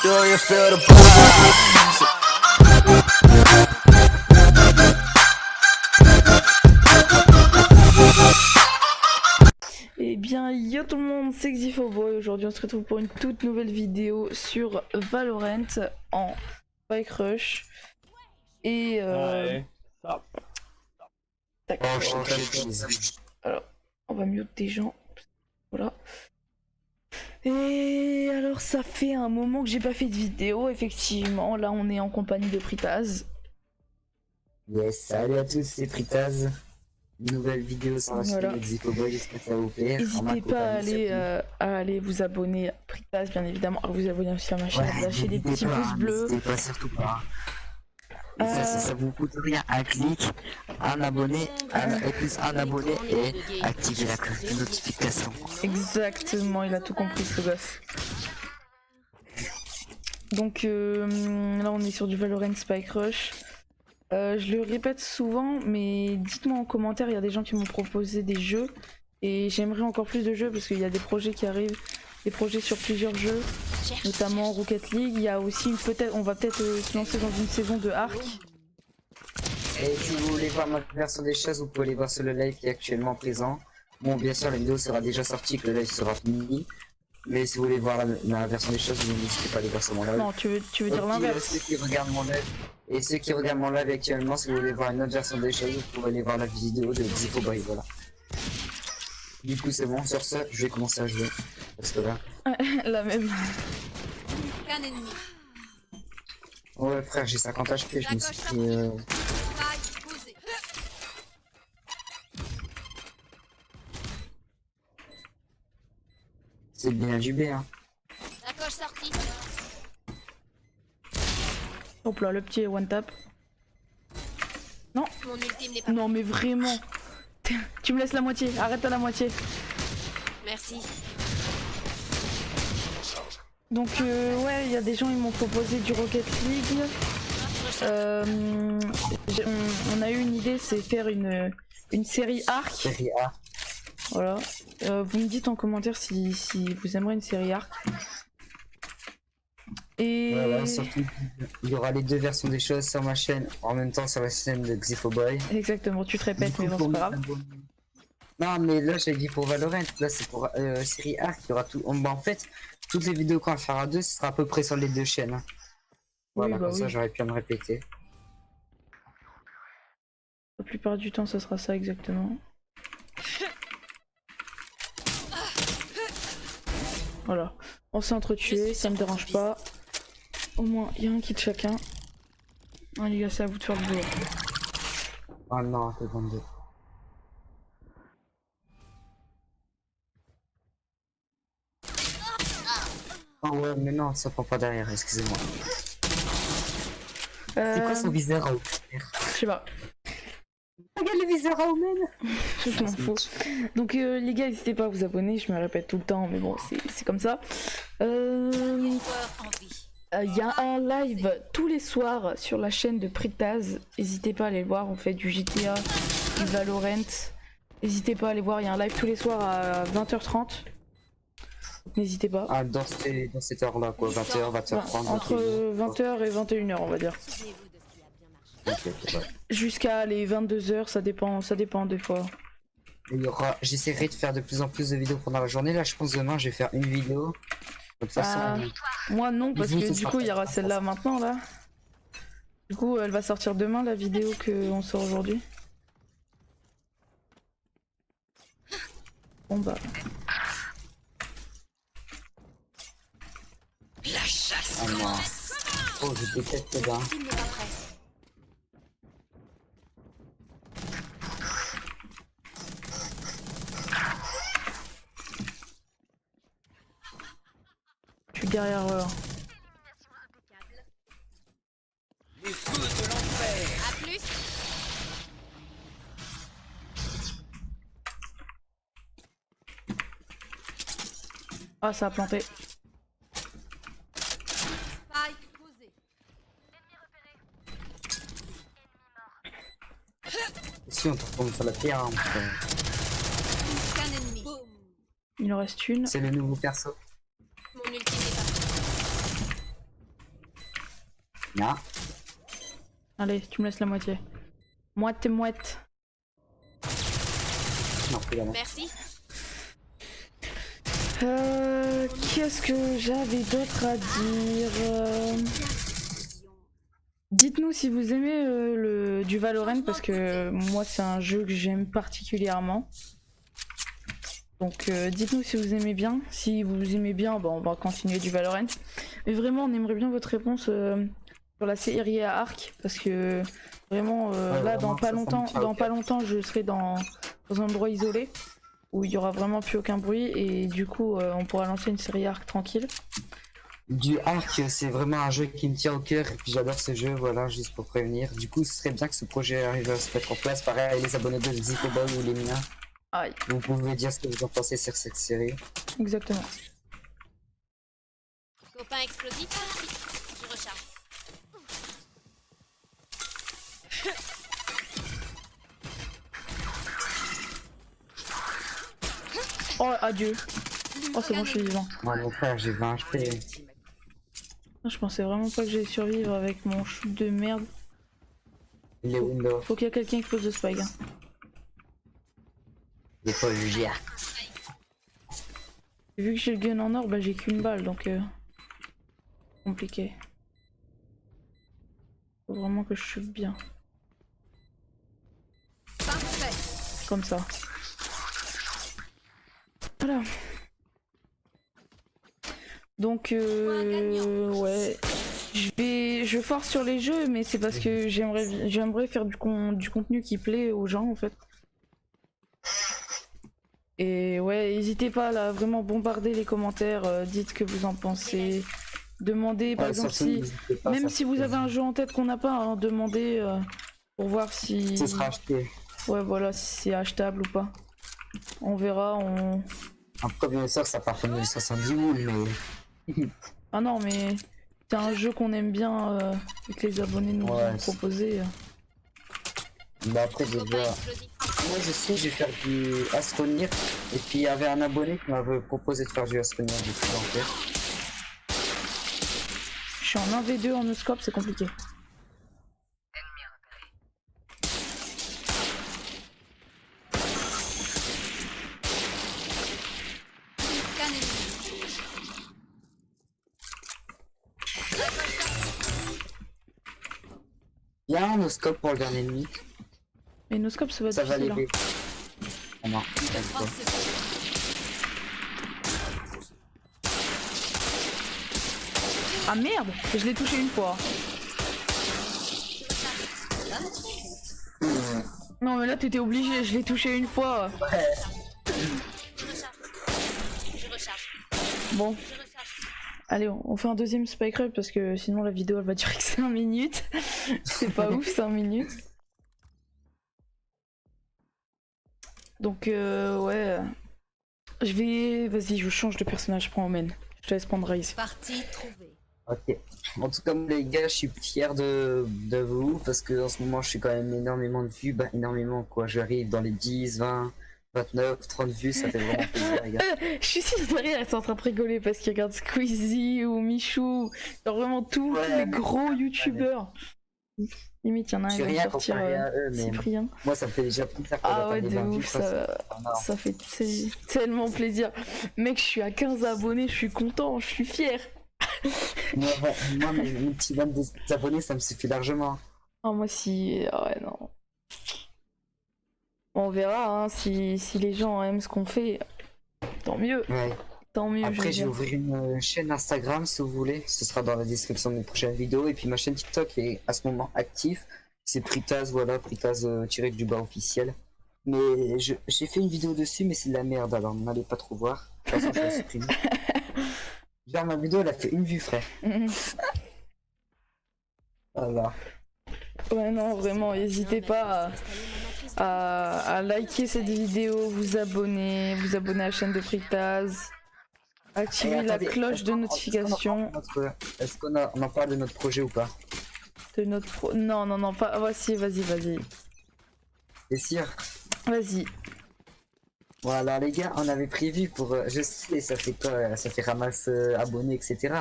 Do you feel the vibes? Eh bien, yo tout le monde, c'est Xifoboy. Aujourd'hui, on se retrouve pour une toute nouvelle vidéo sur Valorant en Spike Rush. Et tac. Alors, on va mute des gens. Voilà. Et alors, ça fait un moment que j'ai pas fait de vidéo, effectivement. Là, on est en compagnie de Pritaz. Yes, salut à tous, c'est Pritaz. Une nouvelle vidéo sur la chaîne de Xifoboy, j'espère que ça vous plaît. N'hésitez pas à aller vous abonner à Pritaz, bien évidemment, à vous abonner aussi à ma chaîne, lâcher des petits pouces bleus. N'hésitez pas, surtout pas. Et ça vous coûte rien, un clic, un abonné, un abonné et activer la cloche de notification. Exactement, il a tout compris ce gosse. Donc là on est sur du Valorant Spike Rush. Je le répète souvent, mais dites-moi en commentaire, il y a des gens qui m'ont proposé des jeux et j'aimerais encore plus de jeux parce qu'il y a des projets qui arrivent, des projets sur plusieurs jeux, notamment Rocket League. Il y a aussi on va peut-être se lancer dans une saison de Arc. Et si vous voulez voir ma version des choses, vous pouvez aller voir sur le live qui est actuellement présent. Bon, bien sûr, la vidéo sera déjà sortie, que le live sera fini. Mais si vous voulez voir la version des choses, vous n'hésitez pas à aller voir sur mon live. Non, tu veux dire l'inverse. Ceux qui regardent mon live, et ceux qui regardent mon live actuellement, si vous voulez voir une autre version des choses, vous pouvez aller voir la vidéo de Xifoboy, voilà. Du coup, c'est bon, sur ce, je vais commencer à jouer. Parce que là... La même. Qu'un ennemi. Ouais, frère, j'ai 50 HP, je me suis dit... C'est bien du B, hein. La coche sortie. Hop là, le petit one tap. Non. Mon ultime n'est pas. Non mais vraiment. Tu me laisses la moitié, arrête à la moitié. Merci. Donc ouais, il y a des gens ils m'ont proposé du Rocket League. On a eu une idée, c'est faire une série Arc. Série A. Voilà. Vous me dites en commentaire si vous aimeriez une série Arc. Et Voilà, surtout, il y aura les deux versions des choses sur ma chaîne, en même temps sur la chaîne de Xifoboy. exactement, tu te répètes, mais bon, c'est pas grave. Non, mais là, j'ai dit pour Valorant, là, c'est pour série Arc, il y aura tout. En fait, toutes les vidéos qu'on va faire à deux, ce sera à peu près sur les deux chaînes. Voilà, Oui, bah comme ça, oui. j'aurais pu me répéter. La plupart du temps, ça sera ça exactement. Voilà, on s'est entretués, ça me dérange pas. Au moins, il y a un kill chacun. Ah les gars, c'est à vous de faire le boulot. Oh non, c'est 22. Oh ouais, mais non, ça prend pas derrière, excusez-moi. C'est quoi son viseur à Je sais pas. Regarde le viseur à Omen. Je m'en fous. Donc les gars, n'hésitez pas à vous abonner, je me répète tout le temps, mais bon, c'est comme ça. Il y a un live tous les soirs sur la chaîne de Pritaz. N'hésitez pas à aller le voir, on fait du GTA, du Valorant. N'hésitez pas à aller voir, il y a un live tous les soirs à 20h30. N'hésitez pas. Ah, dans cette heure-là, quoi, 20h, 20h30. Entre 20h et 21h, on va dire. Ok, ouais. Jusqu'à les 22h, ça dépend des fois. J'essaierai de faire de plus en plus de vidéos pendant la journée. Là, je pense demain, je vais faire une vidéo. De toute façon, moi non, parce vous, que ce du sera coup, il y aura pas celle-là maintenant, là. Du coup, elle va sortir demain, la vidéo qu'on sort aujourd'hui. Bon bah... La chasse. Ah non. Oh, je déteste les gars. L'ultime n'est pas prêt. Je suis derrière eux. A plus. Ah, ça a planté. Spike posé. Si on te retombe sur la pierre, hein, Qu'un ennemi. Il en reste une. c'est le nouveau perso. Mon ultime n'est pas prêt. Non. Allez, tu me laisses la moitié. Moite et mouette. Non, plus la main. Merci. Qu'est-ce que j'avais d'autre à dire Dites-nous si vous aimez du Valorant parce que moi c'est un jeu que j'aime particulièrement. Donc dites-nous si vous aimez bien. Si vous aimez bien, bah, on va continuer du Valorant. Mais vraiment on aimerait bien votre réponse sur la série à Arc parce que vraiment là vraiment, dans pas longtemps je serai dans un endroit isolé où il y aura vraiment plus aucun bruit et du coup on pourra lancer une série Arc tranquille. Du Ark, c'est vraiment un jeu qui me tient au cœur et puis j'adore ce jeu, voilà, juste pour prévenir. Du coup, ce serait bien que ce projet arrive à se mettre en place. Pareil, les abonnés de Zicoboy ou les miens. Aïe, Vous pouvez dire ce que vous en pensez sur cette série. exactement. Copain explosif. Je recharge. Oh adieu. Oh c'est bon, je suis vivant. Moi, mon frère, j'ai 20 HP. Je pensais vraiment pas que j'allais survivre avec mon shoot de merde. Les Windows, Faut qu'il y ait quelqu'un qui pose le spike. Hein. des fois, je gère. Vu que j'ai le gun en or, bah j'ai qu'une balle donc compliqué. Faut vraiment que je shoot bien. Parfait. Comme ça. Voilà. Donc ouais. Je force sur les jeux mais c'est parce que j'aimerais faire du contenu qui plaît aux gens en fait. Et ouais, n'hésitez pas là, à vraiment bombarder les commentaires, dites ce que vous en pensez. Demandez par exemple si même si vous avez un jeu en tête qu'on n'a pas, hein, demandez pour voir si Ce sera acheté. ouais voilà si c'est achetable ou pas. On verra, En premier sort, ça part comme 70 boules, mais. ah non mais c'est un jeu qu'on aime bien et que les abonnés nous ont proposé. Bah après, j'ai Copain déjà. explosif. Moi, je sais, je vais faire du Astronir. Et puis, il y avait un abonné qui m'avait proposé de faire du Astronir, du coup, en fait. Je suis en 1v2 en no-scope, c'est compliqué. Scan ennemi. Il y a un no-scope pour le dernier ennemi. Mais no-scope ça va être Ça va difficile. l'aider. Hein. Ah non, Oh, c'est bon. Ah merde, je l'ai touché une fois. Non mais là t'étais obligé, je l'ai touché une fois. Je recharge. Bon, Je recharge. allez, on fait un deuxième spike rub parce que sinon la vidéo elle va durer que 5 minutes. C'est pas ouf 5 minutes. Donc ouais. Je vais. Vas-y, je change de personnage, je prends Omen. Je te laisse prendre Raze. Partie trouvée. ok. En tout cas, les gars, je suis fier de vous parce que en ce moment, je suis quand même énormément de vues. Bah, énormément quoi. J'arrive dans les 10, 20, 29, 30 vues, ça fait vraiment plaisir, les gars. Je suis sûre derrière, elles sont en train de rigoler parce qu'ils regardent Squeezie ou Michou. Genre vraiment tous les gros youtubeurs. Limite, il y en a un Je qui suis va rien sortir comparé à eux, mais Cyprien. moi, ça me fait déjà plaisir. quand Ah ouais, j'atteins de les 20 vues, ouf, quoi, ça fait tellement plaisir. Mec, je suis à 15 abonnés, je suis content, je suis fier. moi, mes petits 22 abonnés, ça me suffit largement. Ah, moi, si. Ah ouais, non. On verra hein, si les gens aiment ce qu'on fait. Tant mieux, Ouais. tant mieux. je veux Après, j'ai dire. ouvert une chaîne Instagram si vous voulez. Ce sera dans la description de mes prochaines vidéos. Et puis ma chaîne TikTok est à ce moment active. C'est Pritaz, voilà, Pritaz tiré du bas officiel. Mais j'ai fait une vidéo dessus, mais c'est de la merde, alors n'allez pas trop voir. De toute façon, je l'ai supprimé. Genre, ma vidéo, elle a fait une vue, frère. Voilà. Ouais, non, vraiment, n'hésitez pas à liker cette vidéo, vous abonner à la chaîne de Pritaz, activer Et la attendez, cloche de notification Est-ce qu'on en parle de notre projet ou pas? de notre pro... Non, non, non, pas... Ah, voici, vas-y. C'est sûr. Vas-y. Voilà, les gars, on avait prévu pour... je sais, ça fait quoi? Ça fait ramasse abonnés, etc.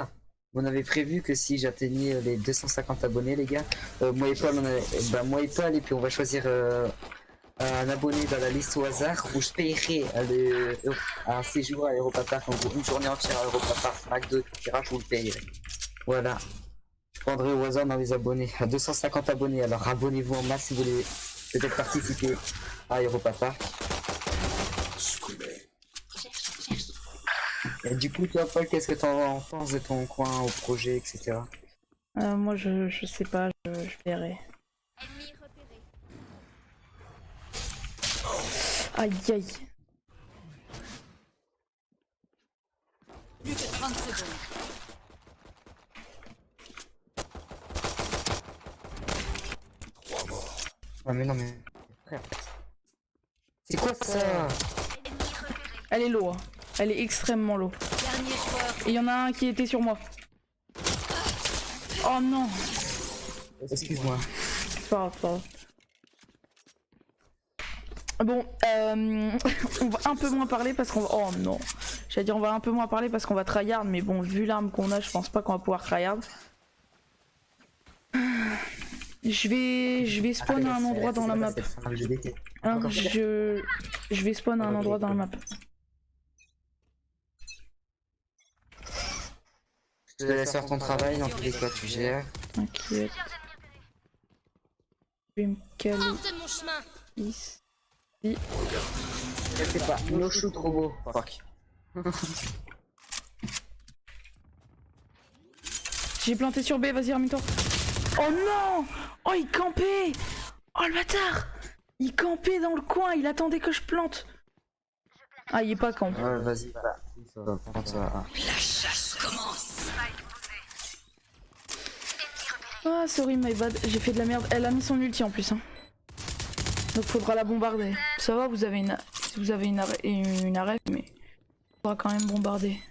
On avait prévu que si j'atteignais les 250 abonnés, les gars, moi et Paul, moi et Paul, et puis on va choisir un abonné dans la liste au hasard où je paierai un séjour à Europa Park, en gros, une journée entière à Europa Park, McDo, etc. Je vous le payerai. Voilà. Je prendrai au hasard dans les abonnés, à 250 abonnés. Alors abonnez-vous en masse si vous voulez peut-être participer à Europa Park. Et du coup, toi, Paul, qu'est-ce que t'en penses de ton coin, au projet, etc. Moi je sais pas, je verrai. Ennemi repéré. Aïe aïe. Plus que 30 secondes. Ah mais non mais... Frère. C'est quoi ça? Elle est low, hein. Elle est extrêmement low. Dernier joueur. Et il y en a un qui était sur moi. Oh non. Excuse-moi. C'est pas grave, c'est pas grave. Bon, on va un peu moins parler parce qu'on va... Oh non. J'allais dire on va un peu moins parler parce qu'on va tryhard, mais bon, vu l'arme qu'on a, je pense pas qu'on va pouvoir tryhard. Je vais spawn à un endroit dans la map. Hein, je vais spawn à un endroit dans la map. Je te laisse faire ton travail, dans tous les cas tu gères. T'inquiète. Je vais me caler Hors de mon chemin. ici. Je sais pas, no shoot robot. Fuck. J'ai planté sur B, vas-y remets-toi. Oh non. Oh il campait. Oh le bâtard. Il campait dans le coin, il attendait que je plante. Ah il est pas camp. Ouais, vas-y, voilà. Ça va prendre ça. Ah sorry my bad, j'ai fait de la merde. Elle a mis son ulti en plus hein. Donc faudra la bombarder. Ça va, vous avez une arrêt, mais faudra quand même bombarder.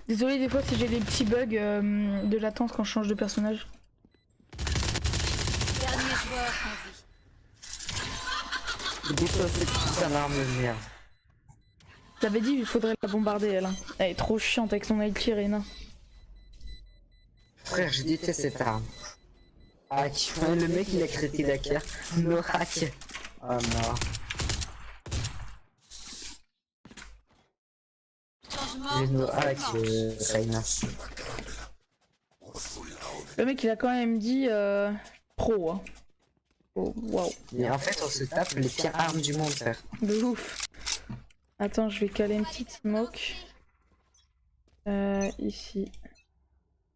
Désolé des fois si j'ai des petits bugs de latence quand je change de personnage. Dernier joueur en vie. Dis toi, c'est une arme de merde. T'avais dit il faudrait la bombarder elle. Hein. Elle est trop chiante avec son ulti Reyna. Frère, je déteste cette arme. Hack. Le mec il a créé la carte. No hack. Oh non. Changement. Les no hack, Reina. Le mec il a quand même dit pro hein. Oh waouh. Mais en fait on se tape les pires armes du monde, frère. De ouf. Attends, je vais caler une petite smoke. Ici.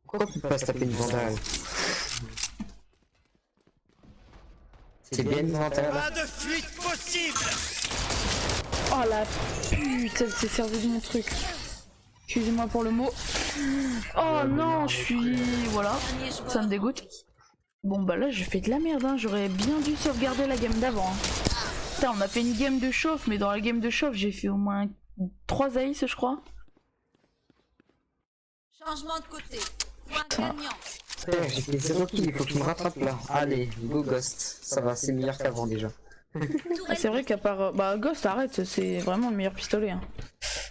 Pourquoi on peut pas se taper une vandale? C'est bien une vandale. Pas de fuite possible. Oh la pute, elle s'est servie de mon truc. Excusez-moi pour le mot. Oh non, je suis... Voilà, Dernier joueur ça me dégoûte. Bon bah là, je fais de la merde, hein. J'aurais bien dû sauvegarder la game d'avant. Hein. Putain, on a fait une game de chauffe, mais dans la game de chauffe, j'ai fait au moins 3 ace, je crois. Changement de côté. Point Putain. gagnant. Frère, j'ai fait 0 kill, il faut qu'il me rattrape là. Allez, go Ghost. Ça va, c'est meilleur qu'avant déjà. Ah, c'est vrai qu'à part... Bah Ghost, arrête, c'est vraiment le meilleur pistolet. Hein.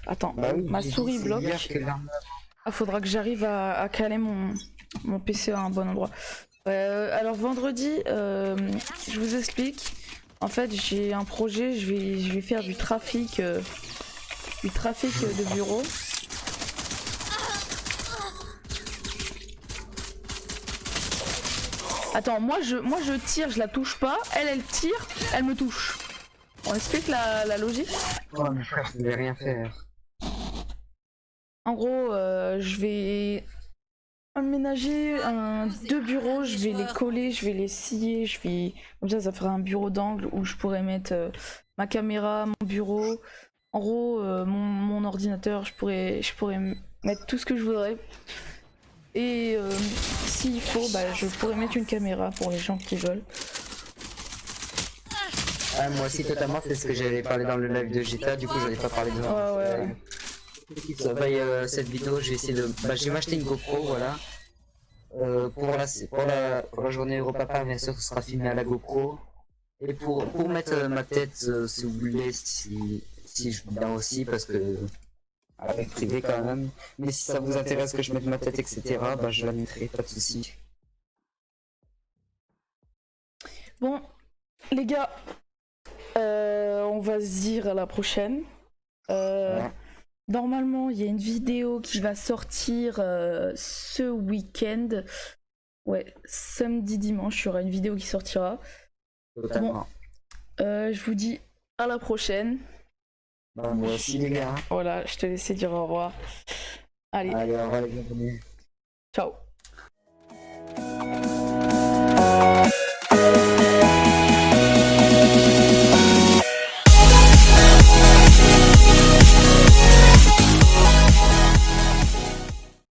Attends, Bah oui, ma j'ai souris dit, c'est bloque. meilleur que l'arme. Ah, faudra que j'arrive à caler mon PC à un bon endroit. Alors vendredi, je vous explique. En fait, j'ai un projet, je vais faire du trafic de bureau. Attends, moi je tire, je la touche pas. Elle tire, elle me touche. On explique la logique. Oh mais frère, je vais rien faire. En gros, je vais aménager deux bureaux, je vais les coller, je vais les scier, comme ça fera un bureau d'angle où je pourrais mettre ma caméra, mon bureau, en gros mon ordinateur, je pourrais mettre tout ce que je voudrais. Et s'il faut, bah, je pourrais mettre une caméra pour les gens qui veulent. Ah, moi aussi totalement, c'est ce que j'avais parlé dans le live de GTA, du coup j'en ai pas parlé devant. Ouais. Ça va, cette vidéo, je vais essayer de... Bah, je vais m'acheter une GoPro, voilà. Pour la journée Europa Park, bien sûr, ce sera filmé à la GoPro. Et pour mettre ma tête, si vous voulez, si si je veux bien aussi parce que avec privé quand même. Mais si ça vous intéresse que je mette ma tête, etc., bah je la mettrai, pas de soucis. Bon, les gars, on va se dire à la prochaine. Ouais. Normalement, il y a une vidéo qui va sortir ce week-end. Ouais, samedi, dimanche, il y aura une vidéo qui sortira. Totalement. Je vous dis à la prochaine. Bah, moi aussi les gars. Voilà, je te laisse dire au revoir. Allez, Allez, au revoir les bienvenus. ciao.